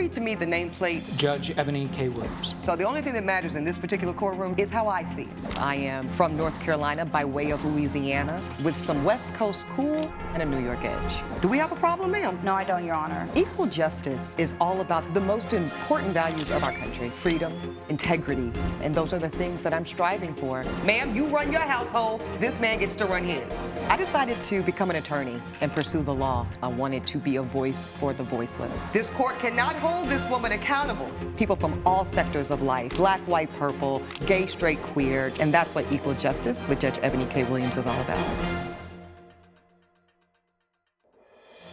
read to me the nameplate? Judge Eboni K. Williams. So the only thing that matters in this particular courtroom is how I see it. I am from North Carolina by way of Louisiana with some West Coast cool and a New York edge. Do we have a problem, ma'am? No, I don't, Your Honor. Equal justice is all about the most important values of our country: freedom, integrity, and those are the things that I'm striving for. Ma'am, you run your household, this man gets to run his. I decided to become an attorney and pursue the law. I wanted to be a voice for the voiceless. This court cannot hold this woman accountable. People from all sectors of life, black, white, purple, gay, straight, queer, and that's what equal justice with Judge Eboni K. Williams is all about.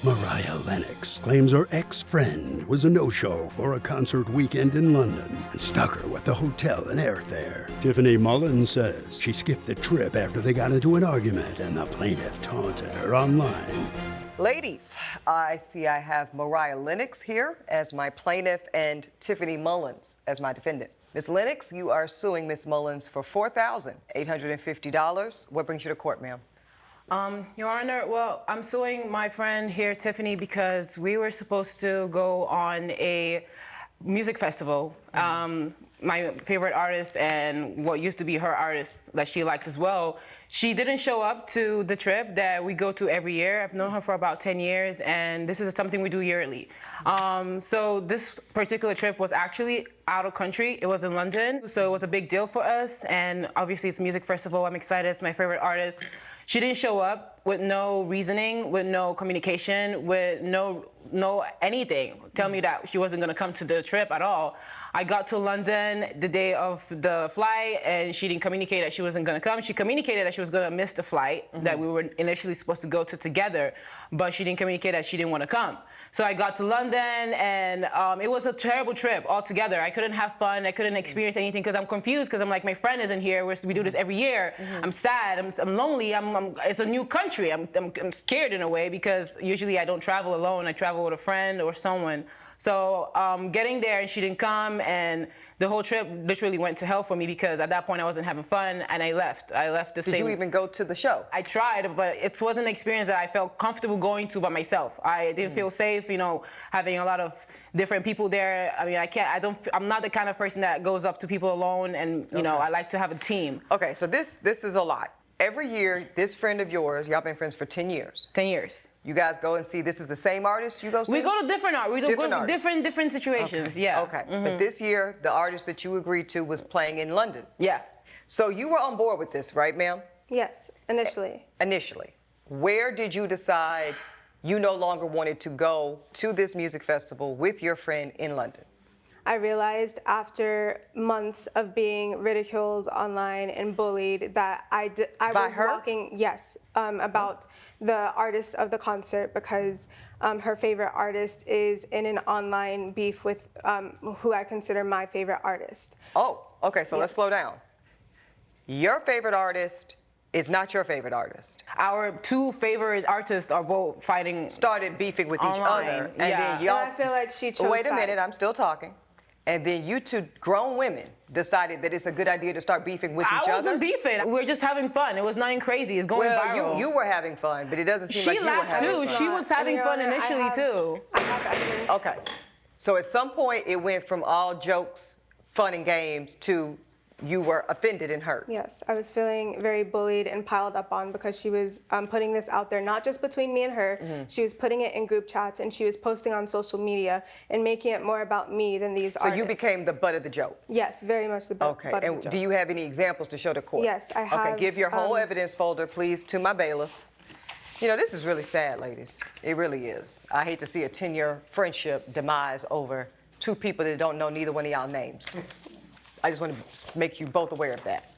Mariah Lennox claims her ex-friend was a no-show for a concert weekend in London and stuck her with the hotel and airfare. Tiffany Mullins says she skipped the trip after they got into an argument and the plaintiff taunted her online. Ladies, I see I have Mariah Lennox here as my plaintiff and Tiffany Mullins as my defendant. Ms. Lennox, you are suing Ms. Mullins for $4,850. What brings you to court, ma'am? Your Honor, well, I'm suing my friend here, Tiffany, because we were supposed to go on a music festival. My favorite artist and what used to be her artist that she liked as well, she didn't show up to the trip that we go to every year. I've known her for about 10 years, and this is something we do yearly. So this particular trip was actually out of country. It was in London, so it was a big deal for us, and obviously it's a music festival. I'm excited. It's my favorite artist. She didn't show up with no reasoning, with no communication, with no anything. Tell me that she wasn't gonna come to the trip at all. I got to London the day of the flight, and she didn't communicate that she wasn't gonna come. She communicated that she was gonna miss the flight that we were initially supposed to go to together, but she didn't communicate that she didn't wanna come. So I got to London, and it was a terrible trip altogether. I couldn't have fun, I couldn't experience anything because I'm confused, because I'm like, my friend isn't here, we do this every year. I'm sad, I'm lonely, it's a new country. I'm scared in a way, because usually I don't travel alone, I travel with a friend or someone. So getting there and she didn't come, and the whole trip literally went to hell for me, because at that point I wasn't having fun, and I left. I left the same. Did you even go to the show? I tried, but it wasn't an experience that I felt comfortable going to by myself. I didn't feel safe, you know, having a lot of different people there. I mean, I'm not the kind of person that goes up to people alone, and you know, I like to have a team. Okay, so this is a lot. Every year, this friend of yours, y'all been friends for 10 years. 10 years. You guys go and see, this is the same artist you go see? We go to different art. We go to different situations, okay. Yeah. Okay, but this year, the artist that you agreed to was playing in London. Yeah. So you were on board with this, right, ma'am? Yes, initially. Initially. Where did you decide you no longer wanted to go to this music festival with your friend in London? I realized after months of being ridiculed online and bullied that I was walking, yes, about the artist of the concert, because her favorite artist is in an online beef with who I consider my favorite artist. Oh, okay, so let's slow down. Your favorite artist is not your favorite artist. Our two favorite artists are both fighting. Started beefing with each other. And then y'all. And I feel like she chose Wait a minute, sides. I'm still talking. And then you two grown women decided that it's a good idea to start beefing with each other? I wasn't beefing. We were just having fun. It was nothing crazy. It's going viral. Well, you were having fun, but it doesn't seem like you were having fun. She laughed too. She was having fun initially too. I have evidence. Okay. So at some point it went from all jokes, fun and games to you were offended and hurt. Yes, I was feeling very bullied and piled up on because she was putting this out there, not just between me and her, she was putting it in group chats, and she was posting on social media and making it more about me than these artists. So you became the butt of the joke? Yes, very much the butt of the joke. And do you have any examples to show the court? Yes, I have. Okay, give your whole evidence folder, please, to my bailiff. You know, this is really sad, ladies. It really is. I hate to see a 10-year friendship demise over two people that don't know neither one of y'all names. I just want to make you both aware of that.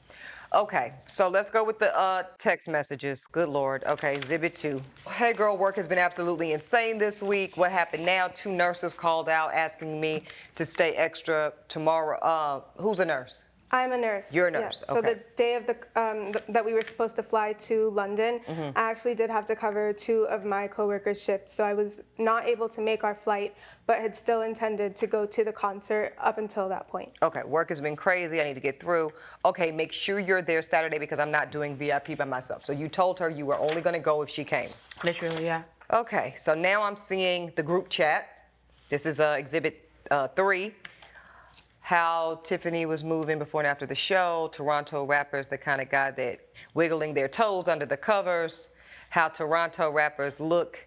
Okay, so let's go with the text messages. Good Lord. Okay, Exhibit 2. Hey girl, work has been absolutely insane this week. What happened now? 2 nurses called out asking me to stay extra tomorrow. Who's a nurse? I'm a nurse. You're a nurse, yes. So the day of that we were supposed to fly to London, I actually did have to cover 2 of my coworkers' shifts. So I was not able to make our flight, but had still intended to go to the concert up until that point. Okay, work has been crazy. I need to get through. Okay, make sure you're there Saturday because I'm not doing VIP by myself. So you told her you were only going to go if she came. Literally, yeah. Okay, so now I'm seeing the group chat. This is Exhibit 3, how Tiffany was moving before and after the show, Toronto rappers, the kind of guy that wiggling their toes under the covers, how Toronto rappers look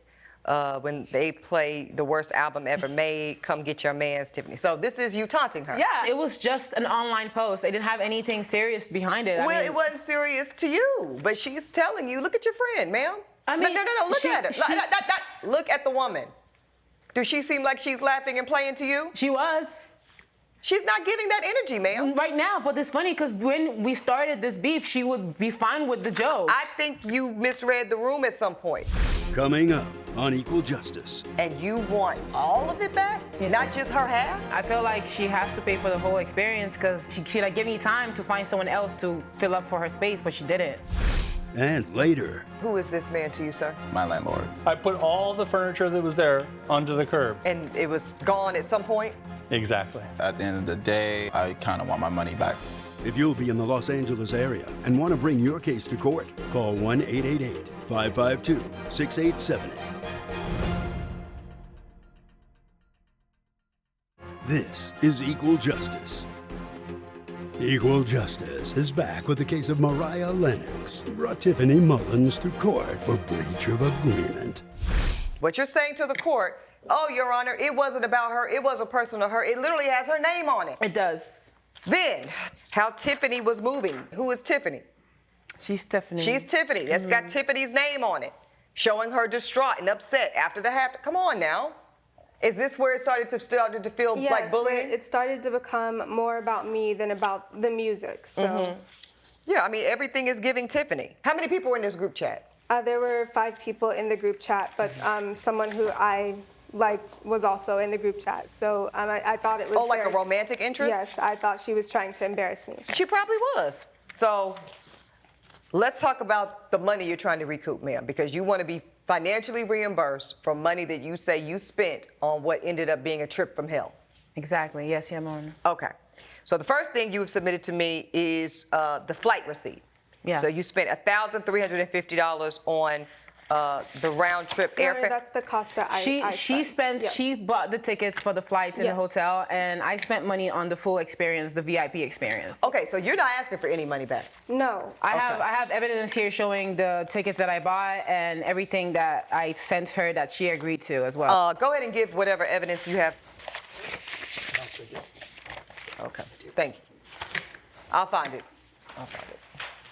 when they play the worst album ever made, come get your mans, Tiffany. So this is you taunting her. Yeah, it was just an online post. It didn't have anything serious behind it. Well, it wasn't serious to you, but she's telling you, look at your friend, ma'am. I mean, no, look at her. Look at the woman. Does she seem like she's laughing and playing to you? She was. She's not giving that energy, ma'am. Right now, but it's funny because when we started this beef, she would be fine with the jokes. I think you misread the room at some point. Coming up on Equal Justice. And you want all of it back? Yes, not ma'am. just her half? I feel like she has to pay for the whole experience because she like give me time to find someone else to fill up for her space, but she didn't. And later, Who is this man to you, sir? My landlord. I put all the furniture that was there onto the curb. And it was gone at some point? Exactly. At the end of the day, I kind of want my money back. if you'll be in the Los Angeles area and want to bring your case to court, call 1-888-552-6878. This is Equal Justice. Equal Justice is back with the case of Mariah Lennox, who brought Tiffany Mullins to court for breach of agreement. What you're saying to the court, oh, Your Honor, it wasn't about her, it wasn't personal to her, it literally has her name on it. It does. Then, how Tiffany was moving. Who is Tiffany? She's Tiffany. She's Tiffany. That's got Tiffany's name on it, showing her distraught and upset after the half. Come on now. Is this where it started to feel Yes, like bullying? it started to become more about me than about the music. So Yeah, I mean, everything is giving Tiffany. How many people were in this group chat? there were 5 people in the group chat, but someone who I liked was also in the group chat. So I thought it was Oh, like a romantic interest? Yes, I thought she was trying to embarrass me. She probably was. So let's talk about the money you're trying to recoup, ma'am, because you want to be financially reimbursed for money that you say you spent on what ended up being a trip from hell. Exactly. Yes, Your Honor. Okay. So the first thing you have submitted to me is the flight receipt. Yeah. So you spent $1,350 on the round trip No, airfare. that's the cost that I She spent. Yes. she bought the tickets for the flights in the Yes. hotel, and I spent money on the full experience, the VIP experience. Okay, so you're not asking for any money back. No. I Okay. have evidence here showing the tickets that I bought and everything that I sent her that she agreed to as well. Go ahead and give whatever evidence you have. Okay, thank you. I'll find it.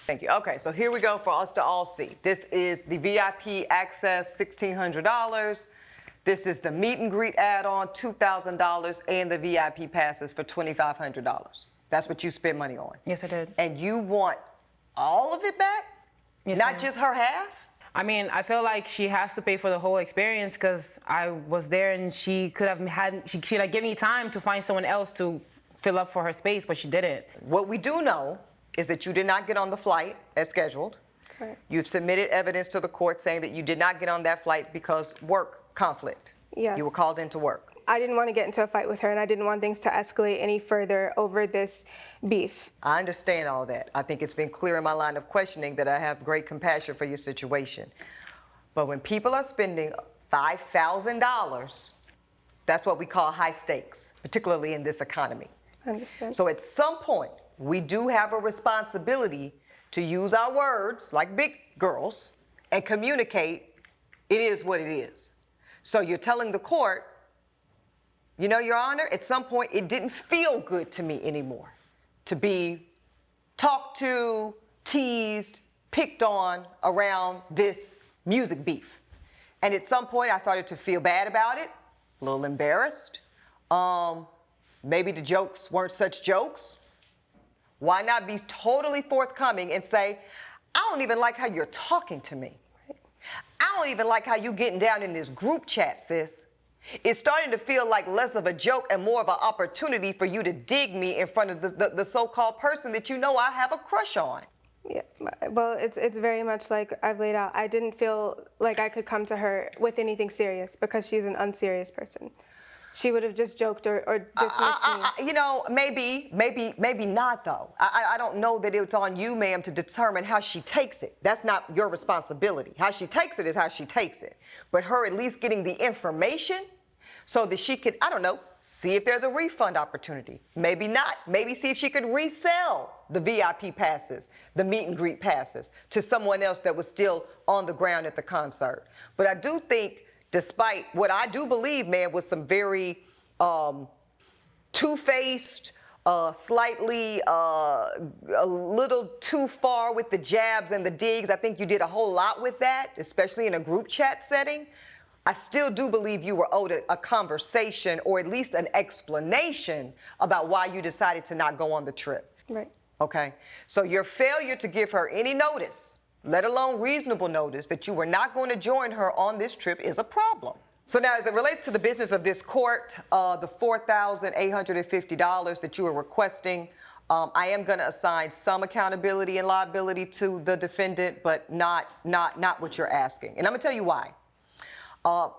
Thank you. Okay, so here we go for us to all see. This is the VIP access, $1,600. This is the meet and greet add-on, $2,000, and the VIP passes for $2,500. That's what you spend money on. Yes, I did. And you want all of it back? Yes, Not ma'am. just her half? I mean, I feel like she has to pay for the whole experience because I was there and she could have she like give me time to find someone else to fill up for her space, but she didn't. What we do know is that you did not get on the flight as scheduled. Correct. You've submitted evidence to the court saying that you did not get on that flight because work conflict. Yes. You were called into work. I didn't want to get into a fight with her, and I didn't want things to escalate any further over this beef. I understand all that. I think it's been clear in my line of questioning that I have great compassion for your situation. But when people are spending $5,000, that's what we call high stakes, particularly in this economy. I understand. So at some point, we do have a responsibility to use our words like big girls and communicate it is what it is. So you're telling the court, you know, Your Honor, at some point it didn't feel good to me anymore to be talked to, teased, picked on around this music beef. And at some point I started to feel bad about it, a little embarrassed. Maybe the jokes weren't such jokes. Why not be totally forthcoming and say, I don't even like how you're talking to me. I don't even like how you getting down in this group chat, sis. It's starting to feel like less of a joke and more of an opportunity for you to dig me in front of the so-called person that you know I have a crush on. Yeah, well, it's very much like I've laid out. I didn't feel like I could come to her with anything serious because she's an unserious person. She would have just joked or dismissed me. You know, maybe not though. I don't know that it's on you, ma'am, to determine how she takes it. That's not your responsibility. How she takes it is how she takes it. But her at least getting the information so that she could, I don't know, see if there's a refund opportunity. Maybe not. Maybe see if she could resell the VIP passes, the meet and greet passes, to someone else that was still on the ground at the concert. But I do think, despite what I do believe, man, was some very two-faced, slightly a little too far with the jabs and the digs. I think you did a whole lot with that, especially in a group chat setting. I still do believe you were owed a conversation or at least an explanation about why you decided to not go on the trip. Right. Okay? So your failure to give her any notice, let alone reasonable notice, that you were not going to join her on this trip is a problem. So now, as it relates to the business of this court, the $4,850 that you are requesting, I am going to assign some accountability and liability to the defendant, but not what you're asking. And I'm going to tell you why.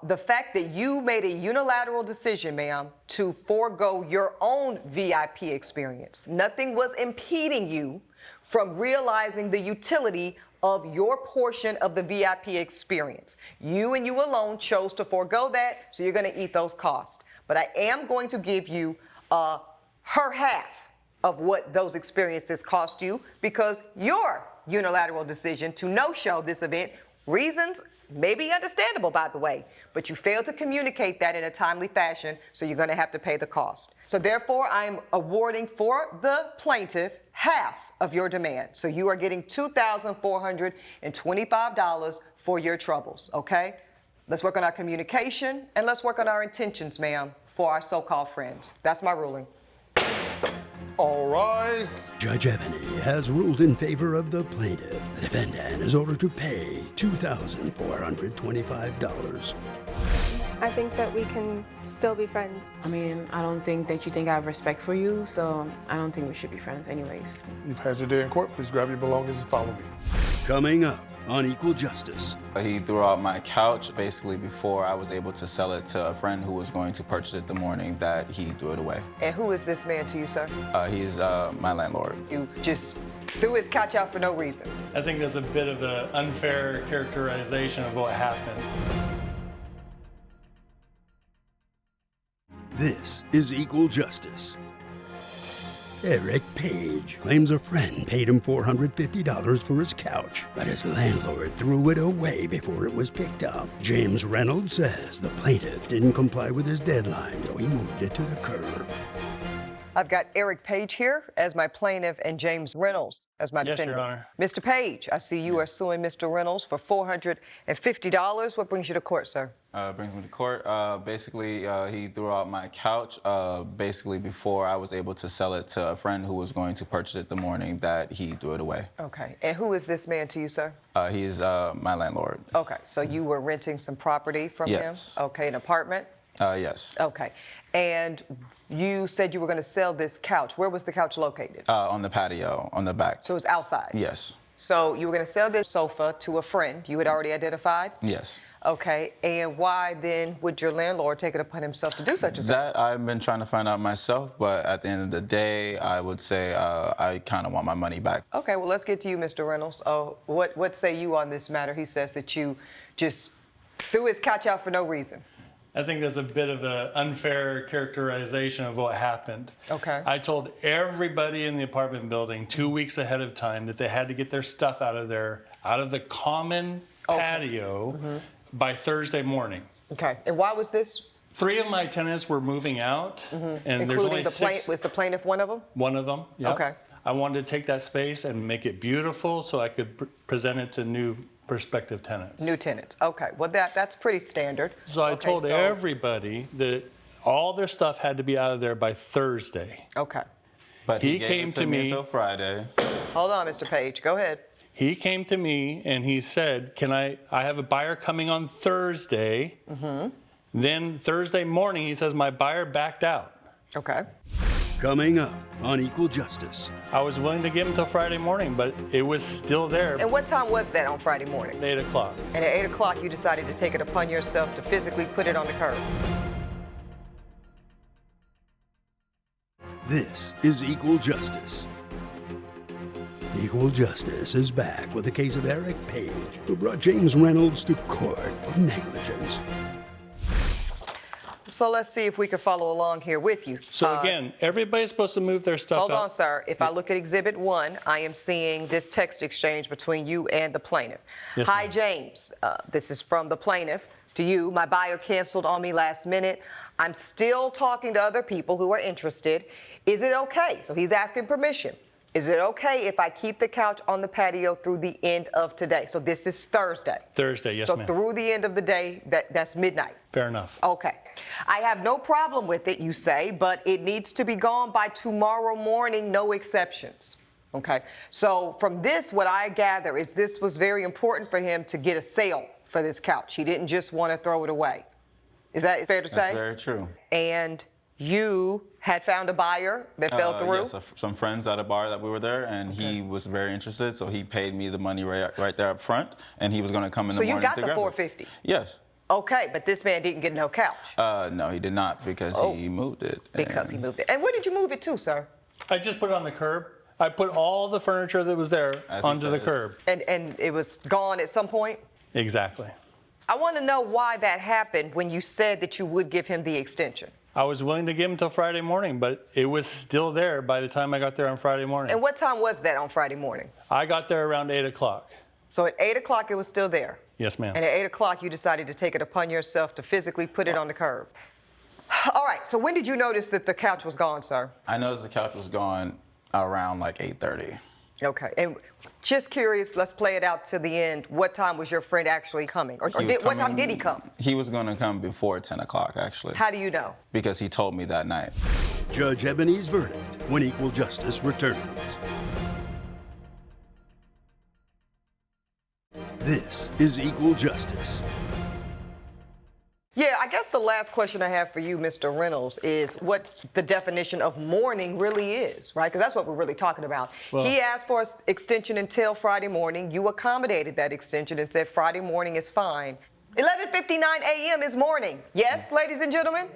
The fact that you made a unilateral decision, ma'am, to forego your own VIP experience. Nothing was impeding you from realizing the utility of your portion of the VIP experience. You and you alone chose to forego that, so you're going to eat those costs. But I am going to give you her half of what those experiences cost you, because your unilateral decision to no-show this event, reasons may be understandable, by the way, but you failed to communicate that in a timely fashion, so you're going to have to pay the cost. So therefore, I'm awarding for the plaintiff half of your demand. So you are getting $2,425 for your troubles, okay? Let's work on our communication, and let's work on our intentions, ma'am, for our so-called friends. That's my ruling. All rise. Judge Eboni has ruled in favor of the plaintiff. The defendant is ordered to pay $2,425. I think that we can still be friends. I mean, I don't think that you think I have respect for you, so I don't think we should be friends anyways. You've had your day in court. Please grab your belongings and follow me. Coming up on Equal Justice. He threw out my couch basically before I was able to sell it to a friend who was going to purchase it the morning that he threw it away. And who is this man to you, sir? He is my landlord. You just threw his couch out for no reason. I think that's a bit of an unfair characterization of what happened. This is Equal Justice. Eric Paige claims a friend paid him $450 for his couch, but his landlord threw it away before it was picked up. James Reynolds says the plaintiff didn't comply with his deadline, so he moved it to the curb. I've got Eric Paige here as my plaintiff and James Reynolds as my defendant. Your Honor. Mr. Paige, I see you are suing Mr. Reynolds for $450. What brings you to court, sir? Brings me to court. Basically, he threw out my couch basically before I was able to sell it to a friend who was going to purchase it the morning that he threw it away. Okay. And who is this man to you, sir? He is my landlord. Okay. So you were renting some property from Yes. him? Okay. An apartment? Yes. Okay. And you said you were going to sell this couch. Where was the couch located? On the patio, on the back. So it was outside? Yes. So you were going to sell this sofa to a friend you had already identified? Yes. Okay. And why then would your landlord take it upon himself to do such a thing? That I've been trying to find out myself, but at the end of the day, I would say I kind of want my money back. Okay, well, let's get to you, Mr. Reynolds. What say you on this matter? He says that you just threw his couch out for no reason. I think that's a bit of an unfair characterization of what happened. Okay. I told everybody in the apartment building 2 weeks ahead of time that they had to get their stuff out of the common patio by Thursday morning. Okay, and why was this? 3 of my tenants were moving out, and there's Including only the 6. was the plaintiff one of them? One of them, yeah. Okay. I wanted to take that space and make it beautiful so I could present it to new prospective tenants. New tenants. Okay, well, that's pretty standard. So I Okay, told everybody that all their stuff had to be out of there by Thursday. Okay. But He gave came it to me- until Friday. Hold on, Mr. Page. Go ahead. He came to me and he said, I have a buyer coming on Thursday. Then Thursday morning, he says, my buyer backed out. Okay. Coming up on Equal Justice. I was willing to give him till Friday morning, but it was still there And what time was that on Friday morning? at 8 o'clock. And at 8 o'clock, you decided to take it upon yourself to physically put it on the curb. This is Equal Justice. Equal Justice is back with the case of Eric Paige, who brought James Reynolds to court for negligence. So let's see if we can follow along here with you. So again, everybody's supposed to move their stuff Hold out. on, sir. If I look at Exhibit 1, I am seeing this text exchange between you and the plaintiff. Yes, Hi, ma'am. James. This is from the plaintiff to you. My buyer canceled on me last minute. I'm still talking to other people who are interested. Is it okay? So he's asking permission. Is it okay if I keep the couch on the patio through the end of today? So this is Thursday. Thursday, yes, So ma'am. through the end of the day, that's midnight. Fair enough. Okay. I have no problem with it, you say, but it needs to be gone by tomorrow morning, no exceptions. Okay. So from this, what I gather is this was very important for him to get a sale for this couch. He didn't just want to throw it away. Is that fair to say? That's very true. And you had found a buyer that fell through? Yes, some friends at a bar that we were there, and he was very interested, so he paid me the money right there up front, and he was going to come in the morning to grab it. So you got the $450? Yes. Okay, but this man didn't get no couch. No, he did not, because he moved it. Because he moved it. And where did you move it to, sir? I just put it on the curb. I put all the furniture that was there onto the curb. And it was gone at some point? Exactly. I want to know why that happened when you said that you would give him the extension. I was willing to give him till Friday morning, but it was still there by the time I got there on Friday morning. And what time was that on Friday morning? I got there around 8 o'clock. So at 8 o'clock, it was still there? Yes, ma'am. And at 8 o'clock, you decided to take it upon yourself to physically put it on the curb. All right, so when did you notice that the couch was gone, sir? I noticed the couch was gone around like 8:30. Okay, and just curious, let's play it out to the end. What time was your friend actually coming? Or what time did he come? He was going to come before 10 o'clock, actually. How do you know? Because he told me that night. Judge Eboni's verdict when Equal Justice returns. This is Equal Justice. Yeah, I guess the last question I have for you, Mr. Reynolds, is what the definition of mourning really is, right? Because that's what we're really talking about. Well, he asked for an extension until Friday morning. You accommodated that extension and said Friday morning is fine. 11:59 a.m. is morning. Yes, ladies and gentlemen?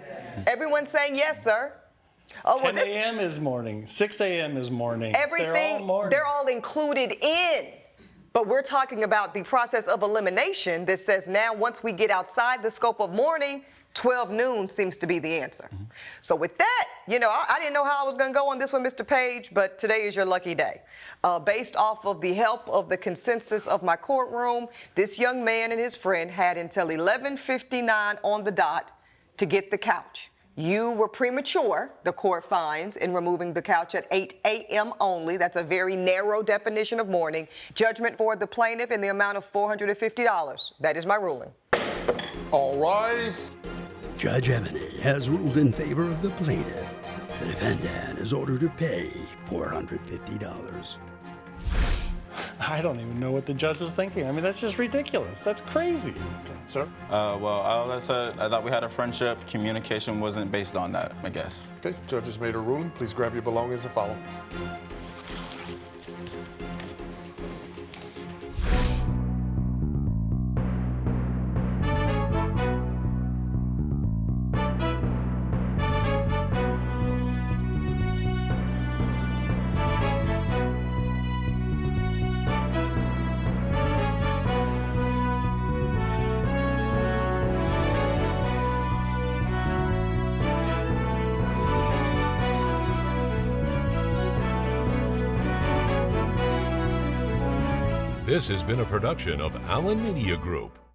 Everyone's saying yes, sir. Oh, 10 a.m. is morning. 6 a.m. is morning. Everything, They're all morning. they're all included in. But we're talking about the process of elimination that says now once we get outside the scope of mourning, 12 noon seems to be the answer. Mm-hmm. So with that, I didn't know how I was going to go on this one, Mr. Paige, but today is your lucky day. Based off of the help of the consensus of my courtroom, this young man and his friend had until 11:59 on the dot to get the couch. You were premature, the court finds, in removing the couch at 8 a.m. only. That's a very narrow definition of mourning. Judgment for the plaintiff in the amount of $450. That is my ruling. All rise. Judge Eboni has ruled in favor of the plaintiff. The defendant is ordered to pay $450. I don't even know what the judge was thinking. I mean, that's just ridiculous. That's crazy. Okay, sir. Well, all I said, I thought we had a friendship. Communication wasn't based on that, I guess. Okay, judge has made a ruling. Please grab your belongings and follow. This has been a production of Allen Media Group.